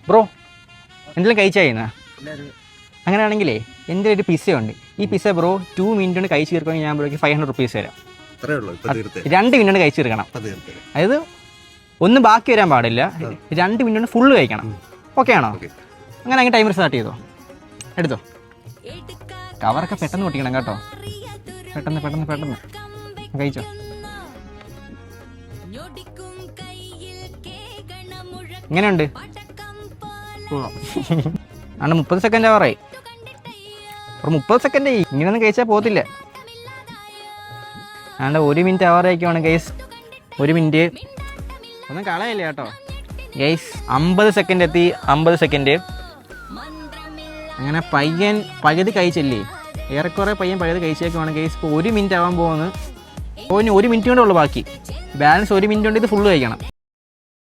Bro എന്തെങ്കിലും കഴിച്ചായിരുന്നാ? അങ്ങനെയാണെങ്കിലേ എൻ്റെ ഒരു പിസ്സ ഉണ്ട്. ഈ പിസ്സ ബ്രോ 2 മിനിറ്റ് കൊണ്ട് കഴിച്ച് തീർക്കുകയാണെങ്കിൽ ഞാൻ ബ്രോയ്ക്ക് 500 റുപ്പീസ് തരാം. 2 മിനിറ്റ് കൊണ്ട് കഴിച്ച് തീർക്കണം. അതായത് ഒന്നും ബാക്കി വരാൻ പാടില്ല. 2 മിനിറ്റ് കൊണ്ട് ഫുള്ള് കഴിക്കണം. ഓക്കെ ആണോ? അങ്ങനെ അങ്ങ് ടൈമർ സ്റ്റാർട്ട് ചെയ്തോ. എടുത്തോ. കവറൊക്കെ പെട്ടെന്ന് പൊട്ടിക്കണം കേട്ടോ. പെട്ടെന്ന് കഴിച്ചോ. എങ്ങനെയുണ്ട്? ആണ് 30 സെക്കൻഡ് ആവാറായി. ഒരു 30 സെക്കൻഡ് ഇങ്ങനെയൊന്നും കഴിച്ചാൽ പോകത്തില്ല. ആണ്ട് 1 മിനിറ്റ് ആവാറായിക്കുവാണ് ഗൈസ്. 1 മിനിറ്റ് ഒന്നും കളയില്ല കേട്ടോ ഗൈസ്. 50 സെക്കൻഡ് എത്തി. 50 സെക്കൻഡ്. അങ്ങനെ പയ്യൻ പകുതി കഴിച്ചില്ലേ? ഏറെക്കുറെ പയ്യൻ പകുതി കഴിച്ചേക്കുവാണ് ഗൈസ്. ഇപ്പോൾ 1 മിനിറ്റ് ആവാൻ പോകുന്നു. അപ്പോൾ 1 മിനിറ്റ് കൊണ്ടേ ഉള്ളൂ ബാക്കി. ബാലൻസ് 1 മിനിറ്റ് കൊണ്ട് ഇത് ഫുള്ള് കഴിക്കണം.